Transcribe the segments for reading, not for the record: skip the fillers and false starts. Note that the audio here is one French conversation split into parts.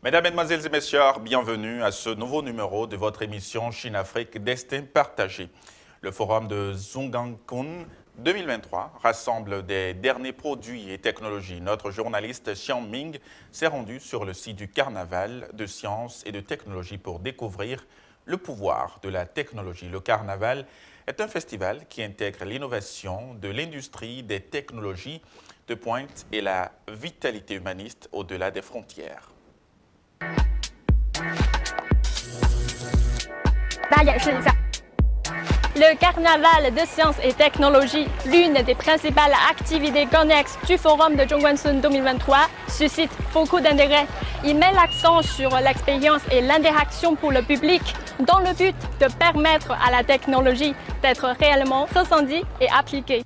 Mesdames, Mesdemoiselles et Messieurs, bienvenue à ce nouveau numéro de votre émission Chine-Afrique Destin partagé. Le forum de Zhonggankun 2023 rassemble des derniers produits et technologies. Notre journaliste Xiang Ming s'est rendu sur le site du Carnaval de sciences et de technologie pour découvrir le pouvoir de la technologie. Le Carnaval est un festival qui intègre l'innovation de l'industrie des technologies de pointe et la vitalité humaniste au-delà des frontières. Le Carnaval de sciences et technologies, l'une des principales activités connexes du Forum de Zhongguancun 2023, suscite beaucoup d'intérêt. Il met l'accent sur l'expérience et l'interaction pour le public, dans le but de permettre à la technologie d'être réellement ressentie et appliquée.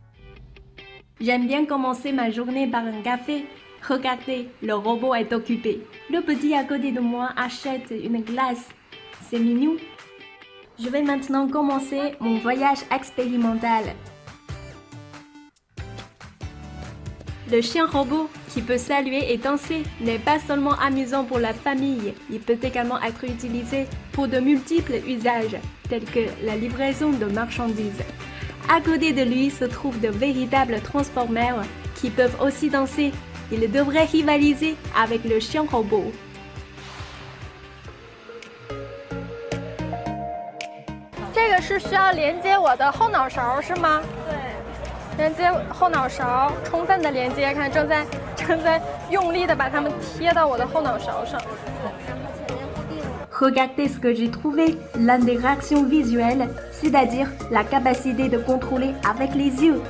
J'aime bien commencer ma journée par un café. Regardez, le robot est occupé. Le petit à côté de moi achète une glace. C'est mignon. Je vais maintenant commencer mon voyage expérimental. Le chien robot, qui peut saluer et danser, n'est pas seulement amusant pour la famille, il peut également être utilisé pour de multiples usages, tels que la livraison de marchandises. À côté de lui se trouvent de véritables transformers qui peuvent aussi danser. Ils devraient rivaliser avec le chien robot. C'est需要连接我的后脑勺是吗？对，连接后脑勺，充分的连接，看正在用力的把它们贴到我的后脑勺上。Regardez ce que j'ai trouvé, l'interaction visuelle, c'est-à-dire la capacité de contrôler avec les yeux.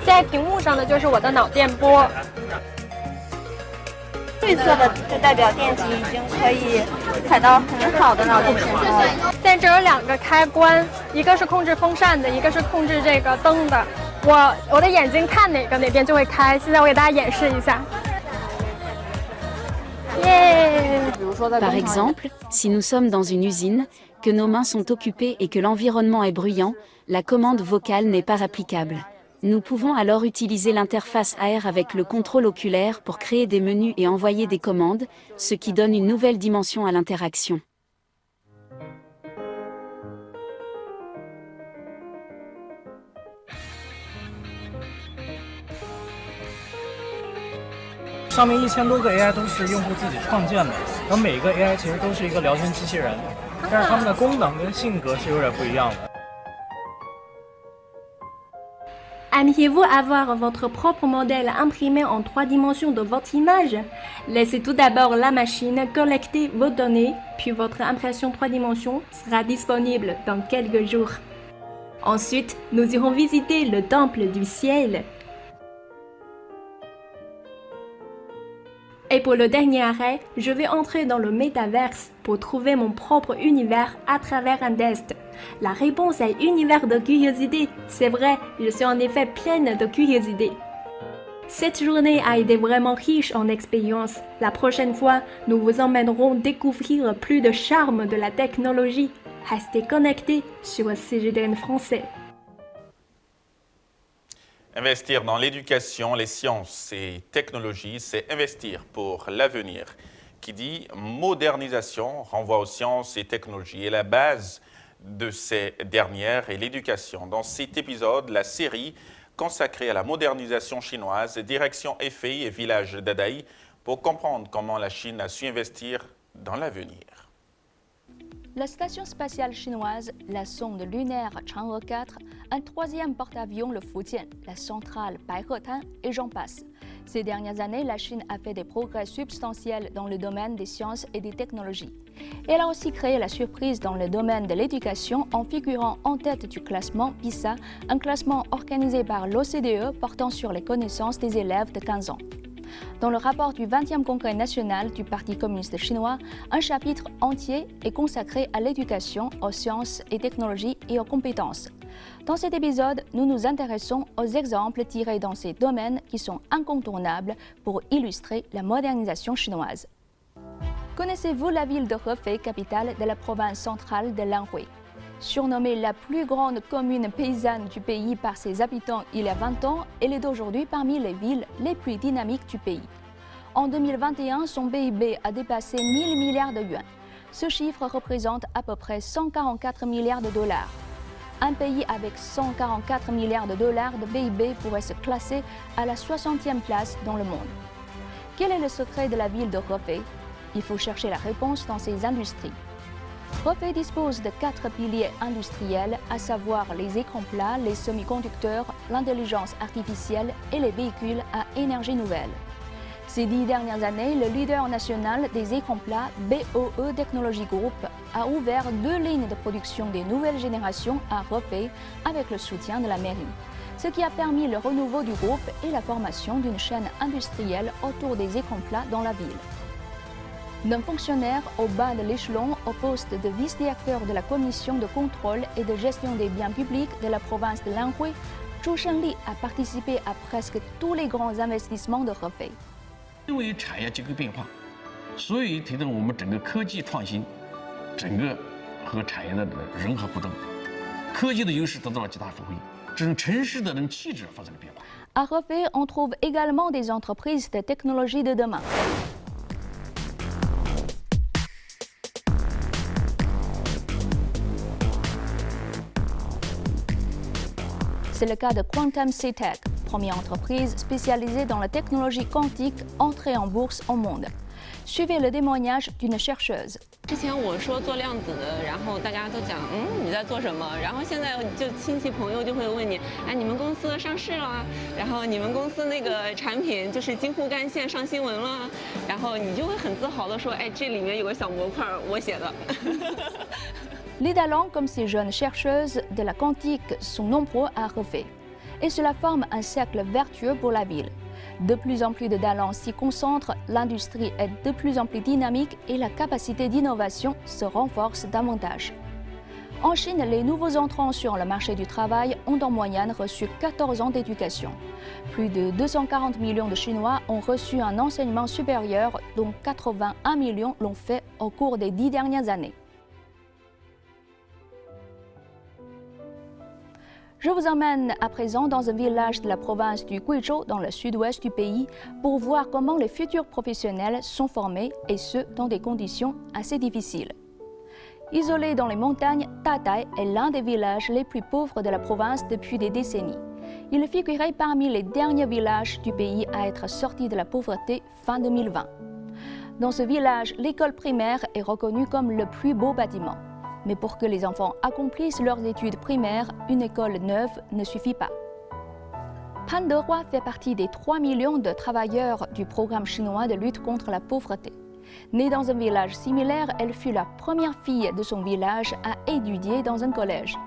在屏幕上的就是我的脑电波。绿色的就代表电极已经可以采到很好的脑电信号了。现在这有两个开关，一个是控制风扇的，一个是控制这个灯的。我的眼睛看哪边就会开。现在我给大家演示一下。Par exemple, si nous sommes dans une usine, que nos mains sont occupées et que l'environnement est bruyant, la commande vocale n'est pas applicable. Nous pouvons alors utiliser l'interface AR avec le contrôle oculaire pour créer des menus et envoyer des commandes, ce qui donne une nouvelle dimension à l'interaction. « 上面1000多个 AI 都是用户自己创建的，然后每个 AI 其实都是一个聊天机器人，但是它们的功能跟性格是有点不一样的。 Aimeriez-vous avoir votre propre modèle imprimé en 3 dimensions de votre image? Laissez tout d'abord la machine collecter vos données, puis votre impression 3 dimensions sera disponible dans quelques jours. Ensuite, nous irons visiter le temple du ciel. Et pour le dernier arrêt, je vais entrer dans le métaverse pour trouver mon propre univers à travers un test. La réponse est univers de curiosité. C'est vrai, je suis en effet pleine de curiosité. Cette journée a été vraiment riche en expériences. La prochaine fois, nous vous emmènerons découvrir plus de charme de la technologie. Restez connectés sur CGDN français. Investir dans l'éducation, les sciences et technologies, c'est investir pour l'avenir. Qui dit modernisation renvoie aux sciences et technologies et la base de ces dernières est l'éducation. Dans cet épisode, la série consacrée à la modernisation chinoise, direction Hefei et village d'Adaï pour comprendre comment la Chine a su investir dans l'avenir. La station spatiale chinoise, la sonde lunaire Chang'e 4, un troisième porte-avions le Fujian, la centrale Baihetan et j'en passe. Ces dernières années, la Chine a fait des progrès substantiels dans le domaine des sciences et des technologies. Elle a aussi créé la surprise dans le domaine de l'éducation en figurant en tête du classement PISA, un classement organisé par l'OCDE portant sur les connaissances des élèves de 15 ans. Dans le rapport du 20e Congrès national du Parti communiste chinois, un chapitre entier est consacré à l'éducation, aux sciences et technologies et aux compétences. Dans cet épisode, nous nous intéressons aux exemples tirés dans ces domaines qui sont incontournables pour illustrer la modernisation chinoise. Connaissez-vous la ville de Hefei, capitale de la province centrale de l'Anhui? Surnommée la plus grande commune paysanne du pays par ses habitants il y a 20 ans, elle est aujourd'hui parmi les villes les plus dynamiques du pays. En 2021, son PIB a dépassé 1000 milliards de yuans. Ce chiffre représente à peu près 144 milliards de dollars. Un pays avec 144 milliards de dollars de PIB pourrait se classer à la 60e place dans le monde. Quel est le secret de la ville de Hefei? Il faut chercher la réponse dans ses industries. Hefei dispose de 4 piliers industriels, à savoir les écrans plats, les semi-conducteurs, l'intelligence artificielle et les véhicules à énergie nouvelle. Ces 10 dernières années, le leader national des écrans plats, BOE Technology Group, a ouvert 2 lignes de production des nouvelles générations à Hefei avec le soutien de la mairie, ce qui a permis le renouveau du groupe et la formation d'une chaîne industrielle autour des écrans plats dans la ville. D'un fonctionnaire au bas de l'échelon au poste de vice-directeur de la commission de contrôle et de gestion des biens publics de la province de l'Anhui, Zhu Shengli a participé à presque tous les grands investissements de Hefei. 因为产业结构变化，所以推动我们整个科技创新，整个和产业的人和互动，科技的优势得到了极大发挥，这种城市的人气质发生了变化。À Hefei, on trouve également des entreprises de technologie de demain. C'est le cas de Quantum C-Tech, première entreprise spécialisée dans la technologie quantique entrée en bourse au monde. Suivez le témoignage d'une chercheuse. 之前我说做量子的，然后大家都讲，你在做什么？然后现在就亲戚朋友就会问你，哎，你们公司上市了，然后你们公司那个产品就是京沪干线上新闻了，然后你就会很自豪的说，哎，这里面有个小模块我写的。Les talents comme ces jeunes chercheuses de la quantique sont nombreux à Hefei, et cela forme un cercle vertueux pour la ville. De plus en plus de talents s'y concentrent, l'industrie est de plus en plus dynamique et la capacité d'innovation se renforce davantage. En Chine, les nouveaux entrants sur le marché du travail ont en moyenne reçu 14 ans d'éducation. Plus de 240 millions de Chinois ont reçu un enseignement supérieur, dont 81 millions l'ont fait au cours des 10 dernières années. Je vous emmène à présent dans un village de la province du Guizhou, dans le sud-ouest du pays, pour voir comment les futurs professionnels sont formés, et ce, dans des conditions assez difficiles. Isolé dans les montagnes, Tatai est l'un des villages les plus pauvres de la province depuis des décennies. Il figurait parmi les derniers villages du pays à être sortis de la pauvreté fin 2020. Dans ce village, l'école primaire est reconnue comme le plus beau bâtiment. Mais pour que les enfants accomplissent leurs études primaires, une école neuve ne suffit pas. Pan Dehua fait partie des 3 millions de travailleurs du programme chinois de lutte contre la pauvreté. Née dans un village similaire, elle fut la première fille de son village à étudier dans un collège.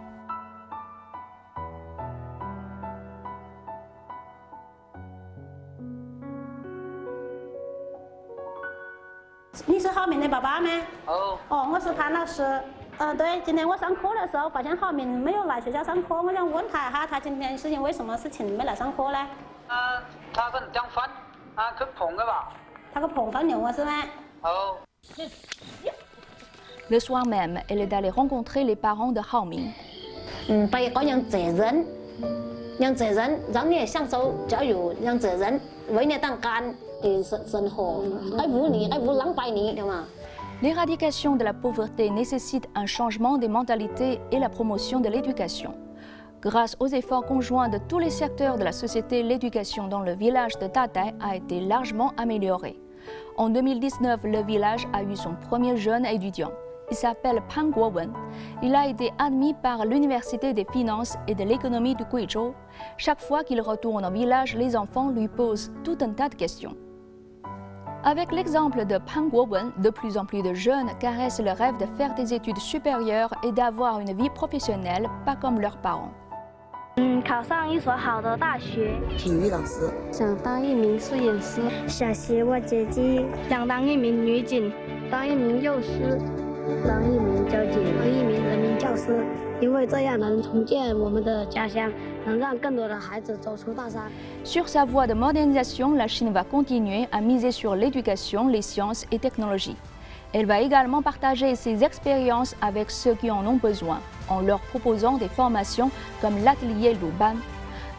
Vous êtes Hao Min的爸爸吗？哦，我是潘老师。对，今天我上课的时候发现浩明没有来学校上课，我想问他一下，他今天事情为什么事情没来上课呢？他跟讲饭，去碰嘅吧。他去碰翻牛啊，是吗？哦。Le soir même, elle est allée rencontrer les parents de Hao Min. 把一个人责任，让你享受教育，让责任为你当干的生活，爱护你，爱护两百年，对吗？ L'éradication de la pauvreté nécessite un changement des mentalités et la promotion de l'éducation. Grâce aux efforts conjoints de tous les secteurs de la société, l'éducation dans le village de Tatai a été largement améliorée. En 2019, le village a eu son premier jeune étudiant. Il s'appelle Pan Guowen. Il a été admis par l'Université des finances et de l'économie du Guizhou. Chaque fois qu'il retourne au village, les enfants lui posent tout un tas de questions. Avec l'exemple de Pan Guowen, de plus en plus de jeunes caressent le rêve de faire des études supérieures et d'avoir une vie professionnelle, pas comme leurs parents. 考上一所好的大学。体育老师。想当一名摄影师。想学挖掘机。想当一名女警。当一名幼师。当一名交警。当一名人民教师。因为这样能重建我们的家乡，能让更多的孩子走出大山。Sur sa voie de modernisation, la Chine va continuer à miser sur l'éducation, les sciences et technologies. Elle va également partager ses expériences avec ceux qui en ont besoin, en leur proposant des formations comme l'atelier Luban.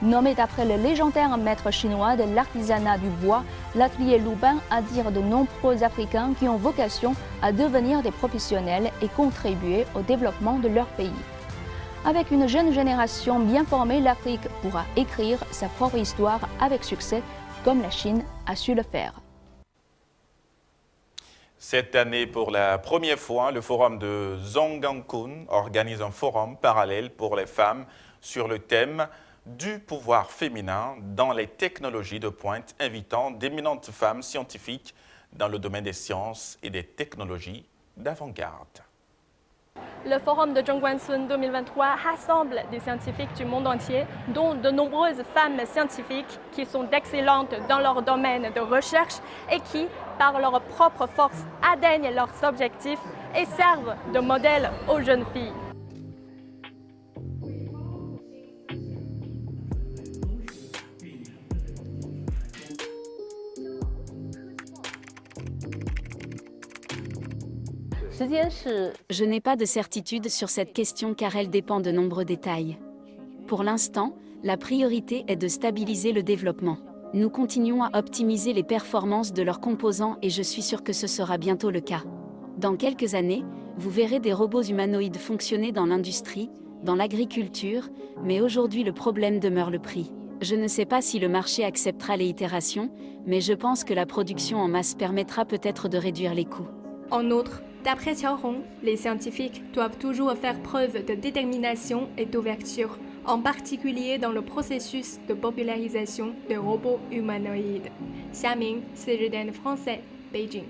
Nommé d'après le légendaire maître chinois de l'artisanat du bois, l'atelier Lubin attire de nombreux Africains qui ont vocation à devenir des professionnels et contribuer au développement de leur pays. Avec une jeune génération bien formée, l'Afrique pourra écrire sa propre histoire avec succès, comme la Chine a su le faire. Cette année, pour la première fois, le forum de Zhonggankun organise un forum parallèle pour les femmes sur le thème du pouvoir féminin dans les technologies de pointe, invitant d'éminentes femmes scientifiques dans le domaine des sciences et des technologies d'avant-garde. Le forum de Zhongguancun 2023 rassemble des scientifiques du monde entier, dont de nombreuses femmes scientifiques qui sont excellentes dans leur domaine de recherche et qui, par leur propre force, atteignent leurs objectifs et servent de modèle aux jeunes filles. Je n'ai pas de certitude sur cette question car elle dépend de nombreux détails. Pour l'instant, la priorité est de stabiliser le développement. Nous continuons à optimiser les performances de leurs composants et je suis sûr que ce sera bientôt le cas. Dans quelques années, vous verrez des robots humanoïdes fonctionner dans l'industrie, dans l'agriculture, mais aujourd'hui le problème demeure le prix. Je ne sais pas si le marché acceptera les itérations, mais je pense que la production en masse permettra peut-être de réduire les coûts. En outre, d'après Xiaohong, les scientifiques doivent toujours faire preuve de détermination et d'ouverture, en particulier dans le processus de popularisation des robots humanoïdes. Xiaming, CGTN français, Beijing.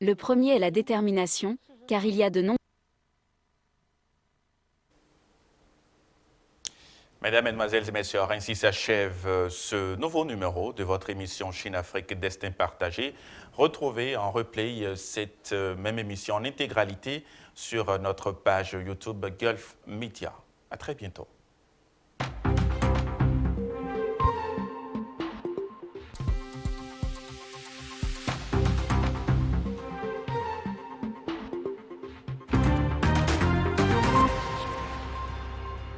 Le premier est la détermination, car il y a de nombreux... Mesdames, Mesdemoiselles et Messieurs, ainsi s'achève ce nouveau numéro de votre émission Chine-Afrique Destin Partagé. Retrouvez en replay cette même émission en intégralité sur notre page YouTube Gulf Media. À très bientôt.